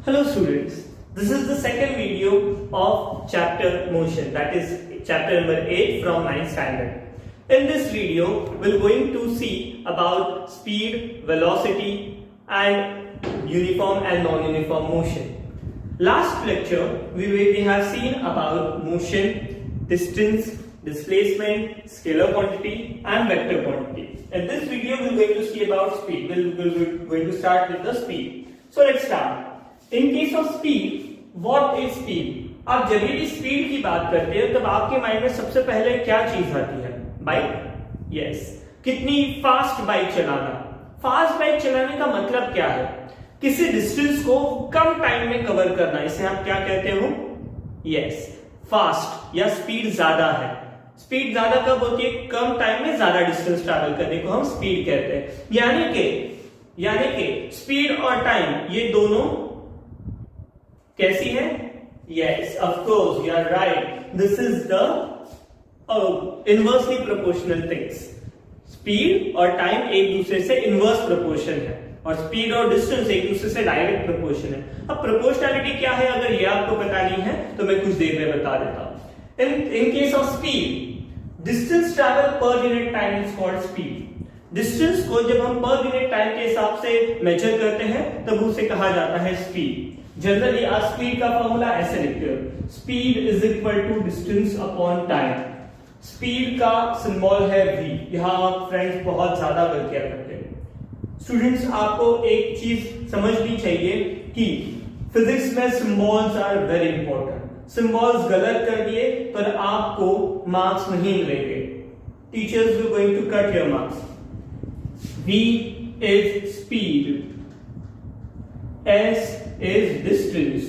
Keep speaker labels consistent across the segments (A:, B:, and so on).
A: Hello students, this is the second video of chapter motion, that is chapter number 8 from 9th standard. In this video, we're going to see about speed, velocity and uniform and non-uniform motion. Last lecture, we have seen about motion, distance, displacement, scalar quantity and vector quantity. In this video, we're going to see about speed. We're going to start with the speed. So let's start. In case of speed, what is speed? आप जब भी speed की बात करते हैं तब आपके mind में सबसे पहले क्या चीज आती है? बाइक? यस। कितनी फास्ट बाइक चलाना? फास्ट बाइक चलाने का मतलब क्या है? किसी डिस्टेंस को कम टाइम में कवर करना, इसे आप क्या कहते हो? यस, फास्ट या स्पीड ज्यादा है। स्पीड ज्यादा कब होती है? कम टाइम में ज्यादा डिस्टेंस ट्रैवल करने को हम स्पीड कहते हैं। यानी कि स्पीड और टाइम ये दोनों कैसी है? Yes, of course, you are right. This is the inversely proportional things. Speed और time एक दूसरे से inverse proportion है और speed और distance एक दूसरे से direct proportion है। अब proportionality क्या है अगर ये आपको पता नहीं है तो मैं कुछ देर में बता देता हूँ। In case of speed, distance travel per unit time is called speed. Distance को जब हम per unit time के हिसाब से measure करते हैं तब उसे कहा जाता है speed. जनरली आप स्पीड का फॉर्मूला ऐसे लिखते हो, speed is equal to distance upon time. Speed का सिंबल है v। यहां आप फ्रेंड्स बहुत ज्यादा गलतियां करते हैं। स्टूडेंट्स, आपको एक चीज समझनी चाहिए कि फिजिक्स में symbols are very important. Symbols गलत कर दिए पर आपको मार्क्स नहीं मिलेंगे। Teachers will going to cut your marks. v is speed, s is distance,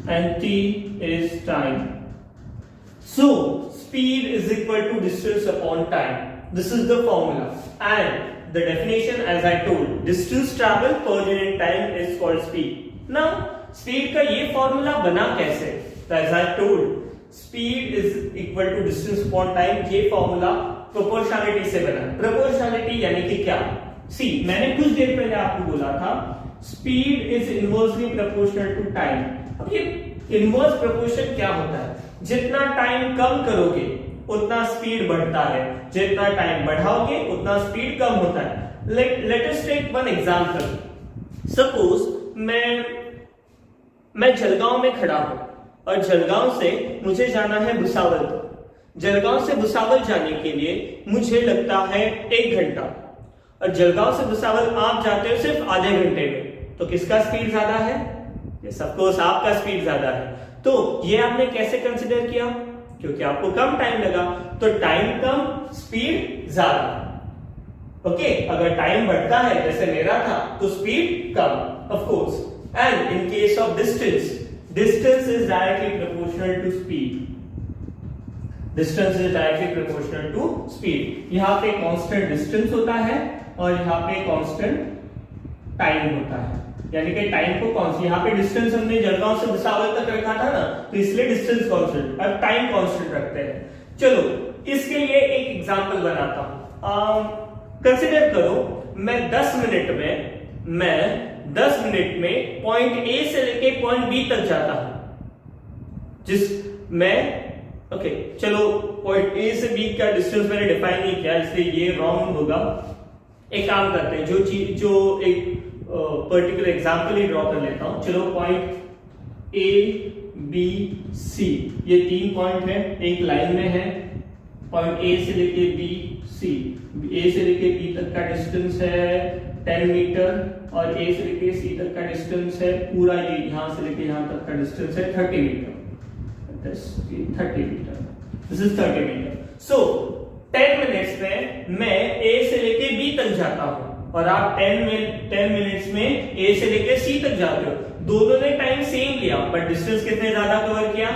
A: and t is time. So speed is equal to distance upon time. This is the formula, and the definition, as I told, distance travel per unit time is called speed. Now speed का ये formula बना कैसे? As I told, speed is equal to distance upon time. ये formula proportionality से बना। Proportionality यानी कि क्या? सी, मैंने कुछ देर पहले आपको बोला था speed is inversely proportional to time. अब ये इनवर्स प्रोपोर्शन क्या होता है? जितना टाइम कम करोगे उतना स्पीड बढ़ता है, जितना टाइम बढ़ाओगे उतना स्पीड कम होता है। Let us take one example. Suppose मैं जलगांव में खड़ा हूं और जलगांव से मुझे जाना है भुसावल। जलगांव से भुसावल जाने के लिए मुझे लगता है 1 घंटा और जलगांव से भुसावल आप जाते हो सिर्फ आधे घंटे में। तो किसका स्पीड ज्यादा है? यस, ऑफ कोर्स आपका स्पीड ज्यादा है। तो ये आपने कैसे कंसीडर किया? क्योंकि आपको कम टाइम लगा, तो टाइम कम, स्पीड ज्यादा। ओके, अगर टाइम बढ़ता है जैसे मेरा था तो स्पीड कम, of course. And in case of distance is directly proportional to speed. Distance is directly proportional to speed. यहाँ पे कांस्टेंट डिस्टेंस होता है और यहाँ पे कांस्टेंट टाइम होता है, यानी कि टाइम को कांस्टेंट। यहाँ पे डिस्टेंस हमने जलगांव से भुसावल तक रखा था ना, तो इसलिए डिस्टेंस कांस्टेंट और टाइम कांस्टेंट रखते हैं। चलो इसके लिए एक एग्जांपल बनाता हूं। कंसीडर करो मैं 10 मिनट में पॉइंट ए से लेके पॉइंट बी तक जाता हूं। चलो पॉइंट ए से बी का डिस्टेंस मैंने डिफाइन नहीं किया इसलिए ये रॉन्ग होगा। एक काम करते हैं, जो एक पर्टिकुलर एग्जांपल ही ड्रॉ कर लेता हूं। चलो पॉइंट ए बी सी, ये 3 पॉइंट है, एक लाइन में है। पॉइंट ए से लेके बी सी, ए से लेके बी तक का डिस्टेंस है 10 मीटर और ए से लेके सी तक का डिस्टेंस है पूरा, ये यहां से लेके यहां तक का डिस्टेंस है 30 metre. 30 metre, this is 30 metre. So 10 minutes में मैं ए से लेके बी तक जाता हूं और आप 10 मिनट्स में ए से लेके सी तक जाते हो। दोनों ने टाइम सेम लिया बट डिस्टेंस कितने ज्यादा कवर किया?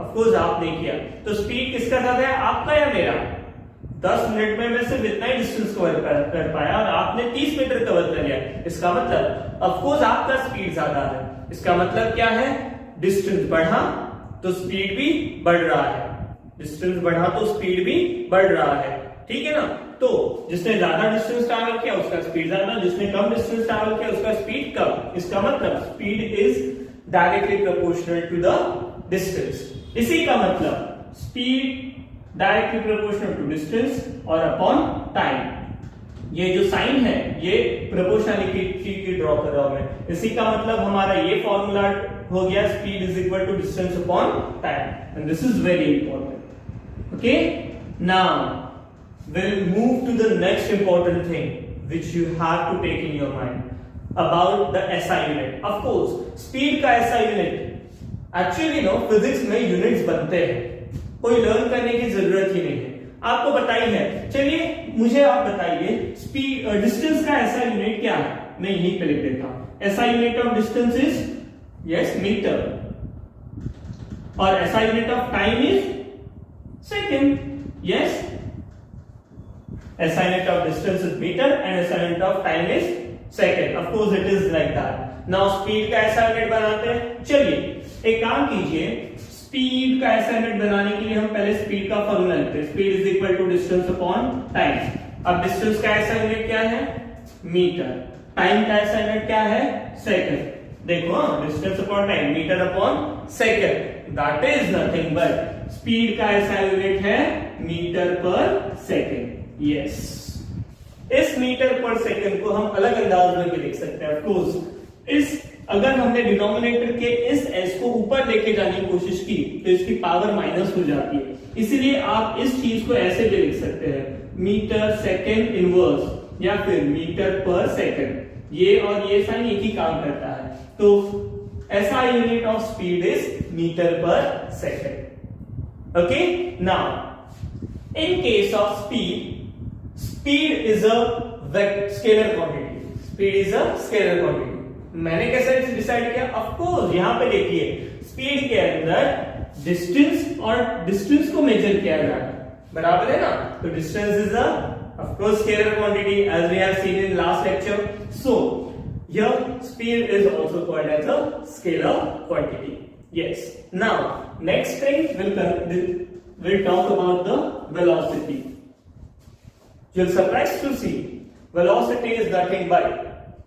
A: ऑफ कोर्स आपने किया। तो स्पीड किसका ज्यादा है, आपका या मेरा? 10 मिनट में मैं सिर्फ इतना ही डिस्टेंस कवर कर पाया और आपने 30 मीटर कवर कर लिया। इसका मतलब ऑफ कोर्स आपका स्पीड ज्यादा है। इसका मतलब क्या है? डिस्टेंस बढ़ा तो स्पीड भी बढ़ रहा है, डिस्टेंस बढ़ा तो स्पीड भी बढ़ रहा है। ठीक है ना। तो जिसने ज्यादा डिस्टेंस ट्रैवल किया उसका स्पीड ज्यादा, जिसने कम डिस्टेंस ट्रैवल किया उसका स्पीड कम। इसका मतलब speed is directly proportional to the distance. इसी का मतलब speed directly proportional to distance और अपॉन टाइम। ये जो साइन है ये प्रोपोर्शनलिटी की ड्रॉ कर रहा हूं मैं। इसी का मतलब हमारा ये फॉर्मूला हो गया, speed is equal to distance upon time, and this is very important. Okay, now we'll move to the next important thing which you have to take in your mind about the SI unit. Of course, speed का SI unit actually no physics में units बनते हैं, कोई learn करने की जरूरत ही नहीं है, आपको बताई है। चलिए मुझे आप बताइए स्पीड डिस्टेंस का SI यूनिट क्या है। मैं यहीं पे लिख देता हूं। SI unit of distance is yes metre, और SI unit of time is second. Yes, SI unit of distance is meter and SI unit of time is second. Of course it is like that. Now speed का SI unit बनाते हैं। चलिए एक काम कीजिए, speed का SI unit बनाने के लिए हम पहले स्पीड का फॉर्मूला लिखते हैं। Speed is equal to distance upon time. अब डिस्टेंस का SI unit क्या है? मीटर। टाइम का SI unit क्या है? सेकंड। देखो distance upon time, metre upon second, that is nothing but speed का SI unit है मीटर पर सेकंड। यस, इस मीटर पर सेकंड को हम अलग अंदाज में भी लिख सकते हैं। ऑफकोर्स इस अगर हमने डिनोमिनेटर के इस s को ऊपर लेके जाने की कोशिश की तो इसकी पावर माइनस हो जाती है, इसीलिए आप इस चीज को ऐसे भी लिख सकते हैं, मीटर सेकंड इनवर्स या फिर मीटर पर सेकंड। ये और ये साइन एक ही काम करता है, तो SI unit of speed is metre पर second. Okay, now in case of speed, speed is a scalar quantity. Speed is a scalar quantity. मैंने कैसे डिसाइड किया? ऑफ कोर्स यहां पे देखिए स्पीड के अंदर डिस्टेंस और डिस्टेंस को मेजर किया जा रहा है, बराबर है ना। तो distance is a of course scalar quantity as we have seen in last lecture. So here speed is also called as a scalar quantity. Yes, now next thing we'll talk about the velocity. You're surprised to see velocity is nothing but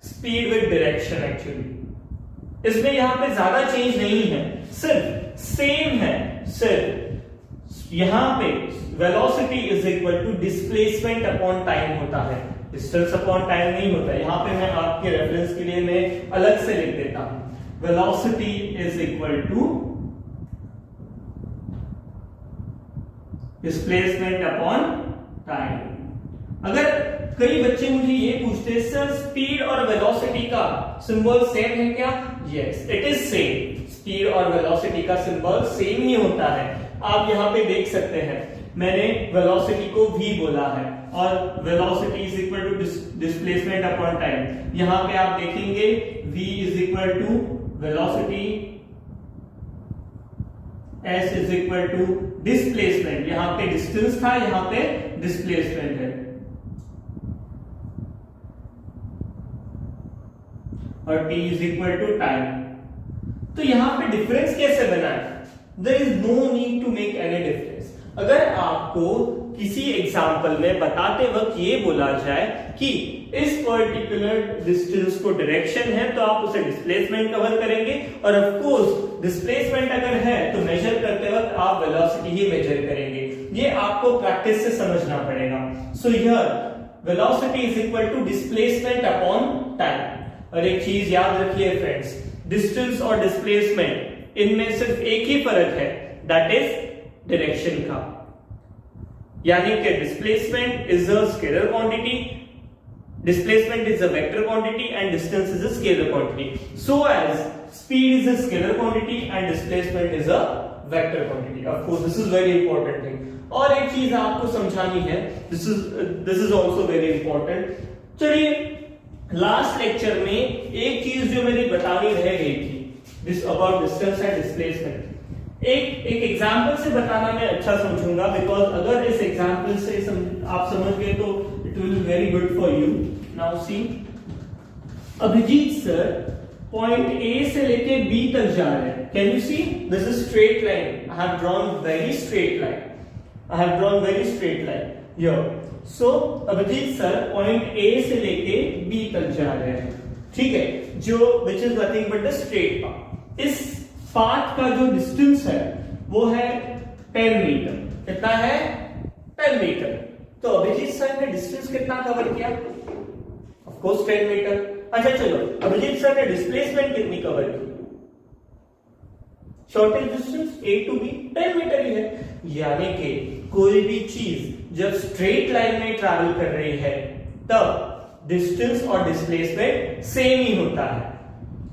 A: speed with direction actually. इसमें यहां पे ज्यादा change नहीं है, सिर्फ same है। सिर्फ यहां पे velocity is equal to displacement upon time होता है, distance upon time नहीं होता। यहां पे मैं आपके रेफरेंस के लिए मैं अलग से लिख देता हूं, velocity is equal to displacement upon time। अगर कई बच्चे मुझे ये पूछते हैं सर स्पीड और वेलोसिटी का सिंबल सेम है क्या? Yes, it is same. Speed और वेलोसिटी का सिंबल सेम ही होता है। आप यहाँ पे देख सकते हैं मैंने वेलोसिटी को v बोला है और velocity is equal to displacement upon time. यहाँ पे आप देखेंगे v is equal to velocity, s is equal to displacement. यहाँ पे डिस्टेंस था, यहाँ पे डिस्प्लेसमेंट है, और t is equal to time. तो यहां पे डिफरेंस कैसे बना है? There is no need to make any difference. अगर आपको किसी एग्जांपल में बताते वक्त ये बोला जाए कि इस पर्टिकुलर डिस्टेंस को डायरेक्शन है तो आप उसे डिस्प्लेसमेंट कवर करेंगे, और ऑफ कोर्स डिस्प्लेसमेंट अगर है तो मेजर करते वक्त आप वेलोसिटी ही मेजर करेंगे। ये आपको प्रैक्टिस से समझना पड़ेगा। So here velocity is equal to displacement upon time. और एक चीज याद रखिए फ्रेंड्स, डिस्टेंस और डिस्प्लेसमेंट इनमें सिर्फ एक ही फर्क है, दैट इज डायरेक्शन का। यानी कि displacement is a scalar quantity, displacement is a vector quantity and distance is a scalar quantity. So as speed is a scalar quantity and displacement is a vector quantity. Of course this is very important thing. और एक चीज आपको समझानी है, this is also very important. चलिए last lecture में एक चीज जो मेरी बतानी रह गई थी, this about distance and displacement, एक एग्जांपल से बताना मैं अच्छा समझूंगा, बिकॉज अगर इस एग्जांपल से आप समझ गए तो it will be very good for you. Now see, Abhijit sir point A से लेके बी तक जा रहे हैं। Can you see this is straight line, I have drawn very straight line, I have drawn very straight line. Yeah. So Abhijit sir point A से लेके B तक जा रहे हैं, ठीक है, जो which is nothing but the straight path. इस पाथ का जो डिस्टेंस है वो है 10 मीटर। कितना है? 10 मीटर। तो अभिजीत सर ने डिस्टेंस कितना कवर किया? Of course 10 metre. अच्छा चलो, अभिजीत सर ने डिस्प्लेसमेंट कितनी कवर की? Shortest distance A to B 10 metre ही है। यानी कि कोई भी चीज जब स्ट्रेट लाइन में ट्रैवल कर रही है तब डिस्टेंस और डिस्प्लेसमेंट सेम ही होता है।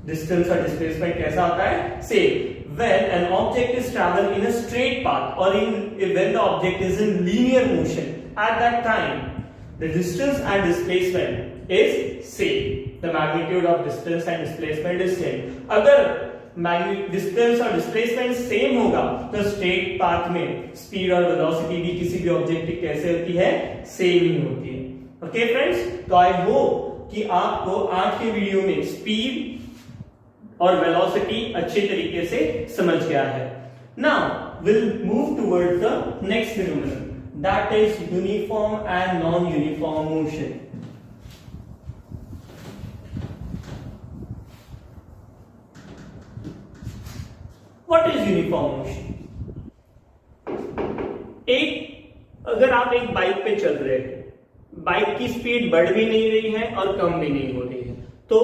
A: डिस्टेंस और डिस्प्लेसमेंट कैसा होता है? Same. When an object is traveling in a straight path or when the object is in linear motion, at that time the distance and displacement is same. The magnitude of distance and displacement is same. अगर distance और displacement same होगा तो straight path में speed और velocity भी किसी भी object की कैसे होती है? सेम ही होती है। ओके फ्रेंड्स, तो आई होप कि आपको आज के वीडियो में स्पीड और वेलोसिटी अच्छे तरीके से समझ गया है। Now will move towards the next phenomenon, that is uniform and non uniform motion. What is uniform motion? अगर आप एक बाइक पे चल रहे हैं, बाइक की स्पीड बढ़ भी नहीं रही है और कम भी नहीं हो रही है, तो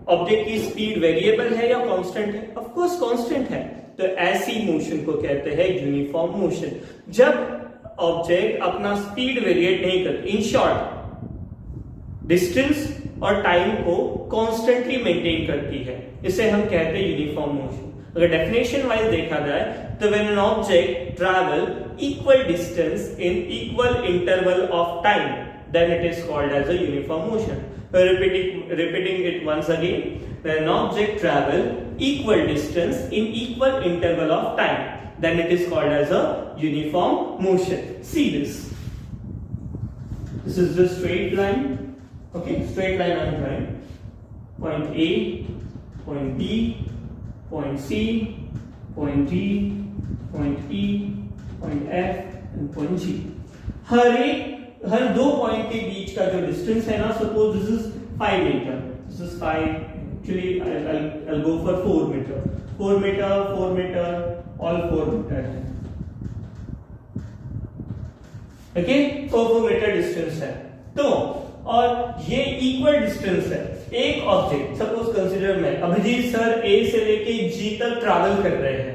A: ऑब्जेक्ट की स्पीड वेरिएबल है या कांस्टेंट है? ऑफ कोर्स कांस्टेंट है। तो ऐसी मोशन को कहते हैं यूनिफॉर्म मोशन, जब ऑब्जेक्ट अपना स्पीड वेरिएट नहीं करती। इन शॉर्ट डिस्टेंस और टाइम को कांस्टेंटली मेंटेन करती है, इसे हम कहते हैं यूनिफॉर्म मोशन। अगर डेफिनेशन वाइज देखा जाए तो when an object travel equal distance in equal interval of time, then it is called as a uniform motion. Repeating it once again, when an object travel equal distance in equal interval of time, then it is called as a uniform motion. See this. This is the straight line. Okay, straight line I am drawing. Point A, point B, point C, point D, point E, point F, and point G. हर दो point के बीच का जो distance है ना, suppose this is 5 metre, this is 5, actually I'll go for 4 metre, 4 metre, 4 metre, all 4 metre है। Okay, 4 metre distance है। तो और ये इक्वल डिस्टेंस है। एक ऑब्जेक्ट सपोज कंसीडर मैं अभिजीत सर ए से लेके जी तक ट्रैवल कर रहे हैं।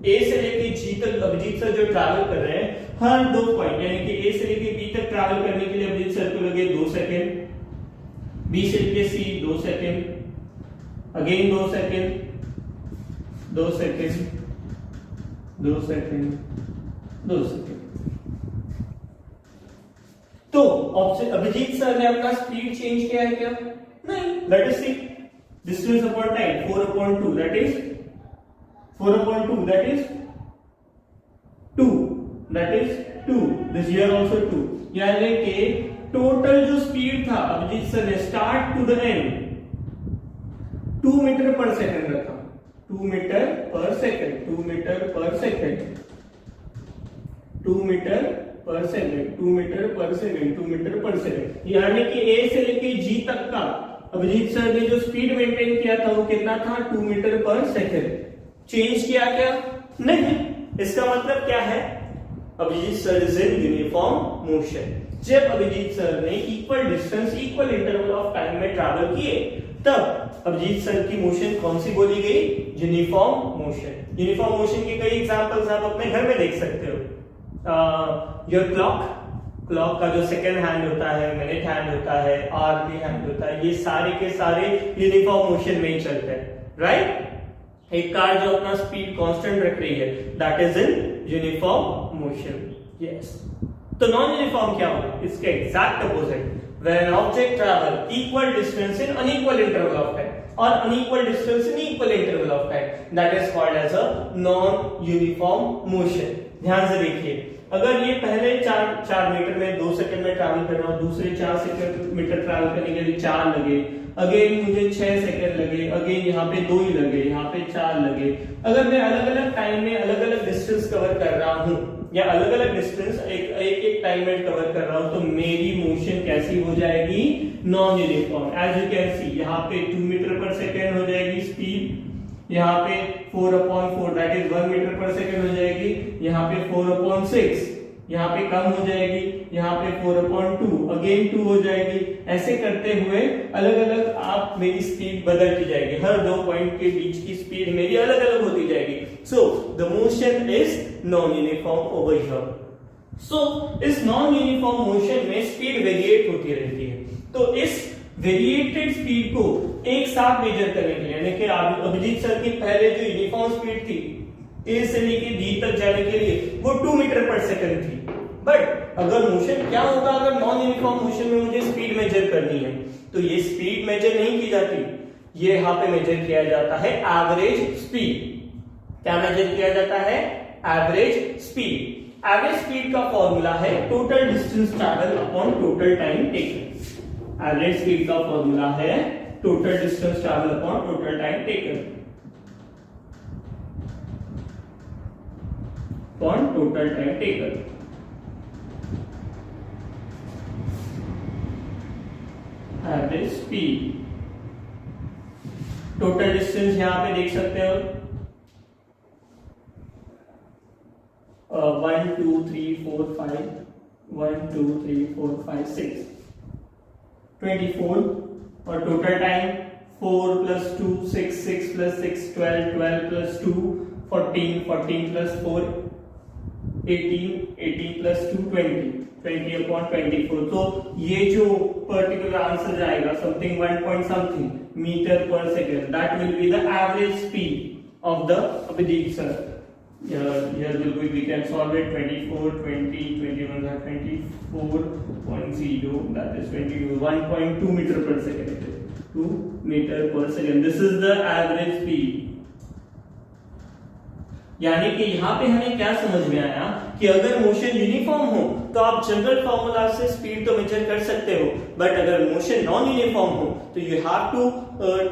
A: ए से लेके जी तक अभिजीत सर जो ट्रैवल कर रहे हैं, हर दो पॉइंट यानी कि ए से लेके बी तक ट्रैवल करने के लिए अभिजीत सर को लगे 2 सेकेंड, बी से लेके सी 2 second, again 2 second, 2 second, 2 second, 2 second. तो अभिजीत सर ने अपना स्पीड चेंज किया है क्या? नहीं। Let us see distance upon time 4/2, that is 4/2, that is 2, that is 2, this here also 2। यानी कि टोटल जो स्पीड था अभिजीत सर ने start to the end 2 metre पर सेकंड रखा। 2 मीटर पर सेकंड, 2 मीटर पर सेकंड, 2 मीटर पर सेकंड, 2 मीटर पर सेकंड, 2 मीटर पर सेकंड। यानी कि ए से लेके जी तक का अभिजीत सर ने जो स्पीड मेंटेन किया था वो कितना था? 2 मीटर पर सेकंड। चेंज किया क्या? नहीं। इसका मतलब क्या है? Abhijit sir is in uniform motion. जब अभिजीत सर ने equal distance equal interval of time में ट्रैवल किए तब अभिजीत सर की मोशन कौन सी बोली गई? Uniform motion. यूनिफॉर्म मोशन के कई एग्जांपल्स आप अपने घर में देख सकते हो। योर क्लॉक का जो सेकंड हैंड होता है, मिनट हैंड होता है, आवर्ली हैंड होता है, ये सारे के सारे यूनिफॉर्म मोशन में ही चलते हैं, राइट? एक कार जो अपना स्पीड कांस्टेंट रख रही है, that is in uniform motion. Yes. तो नॉन यूनिफॉर्म क्या होगा? इसके exact opposite, when an object travel equal distance in unequal interval of time और unequal distance in equal interval of time, that is called as a non uniform motion. ध्यान से देखिए, अगर ये पहले 4 मीटर में 2 सेकंड में ट्रैवल कर रहा हूं, दूसरे 4 मीटर ट्रैवल करने के लिए 4 लगे, अगेन मुझे 6 सेकंड लगे, अगेन यहाँ पे 2 ही लगे, यहाँ पे 4 लगे। अगर मैं अलग अलग टाइम में अलग अलग डिस्टेंस कवर कर रहा हूं या अलग अलग डिस्टेंस एक टाइम में कवर कर रहा हूं तो मेरी मोशन कैसी हो जाएगी, non uniform. As you can see यहाँ पे 2 मीटर पर सेकेंड हो जाएगी स्पीड, यहाँ पे 4/4 दैट इज 1 मीटर पर सेकेंड हो जाएगी, यहाँ पे 4/6, यहाँ पे कम हो जाएगी, यहाँ पे 4/2 अगेन 2 हो जाएगी। ऐसे करते हुए अलग अलग आप मेरी स्पीड बदलती जाएगी, हर 2 पॉइंट के बीच की स्पीड मेरी अलग अलग होती जाएगी। So the motion is non uniform over here. So इस नॉन यूनिफॉर्म मोशन में स्पीड वेरिएट होती रहती है। तो इस वेरिएटेड स्पीड को एक साथ मेजर करने के लिए, यानी कि अभिजीत सर की पहले जो यूनिफॉर्म स्पीड थी ए से लेके डी तक जाने के लिए वो 2 मीटर पर सेकंड थी। बट अगर मोशन क्या होगा, अगर नॉन यूनिफॉर्म मोशन में मुझे स्पीड मेजर करनी है तो ये स्पीड मेजर नहीं की जाती, ये यहां पे मेजर किया जाता है एवरेज स्पीड। क्या मेजर किया जाता है, एवरेज स्पीड। एवरेज स्पीड का फॉर्मूला है total distance travel upon total time taken. Average speed का फॉर्मूला है total distance travel upon total time taken upon total time taken। Average speed, total distance यहां पे देख सकते हो 1 2 3 4 5 1 2 3 4 5 6 24 और टोटल टाइम 4 + 2 6 6 + 6 12 12 + 2 14 14 + 4 18 18 + 2 20 20/24। तो ये जो पर्टिकुलर आंसर जाएगा समथिंग 1 point something मीटर पर second, that will be the average speed of the Abhijit sir। Here will be, we can solve it 24 20 21 24.0 that is 1.2 meter per second, 2 meter per second। This is the average speed। यानी कि यहाँ पे हमें क्या समझ में आया कि अगर मोशन यूनिफॉर्म हो तो आप जनरल फॉर्मूला से स्पीड तो मेजर कर सकते हो, बट अगर मोशन नॉन यूनिफॉर्म हो तो you have to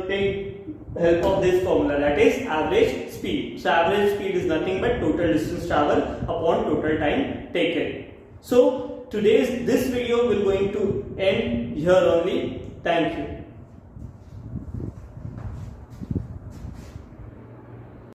A: take help of this formula, that is average speed। So average speed is nothing but total distance travel upon total time taken। So this video will going to end here only। Thank you।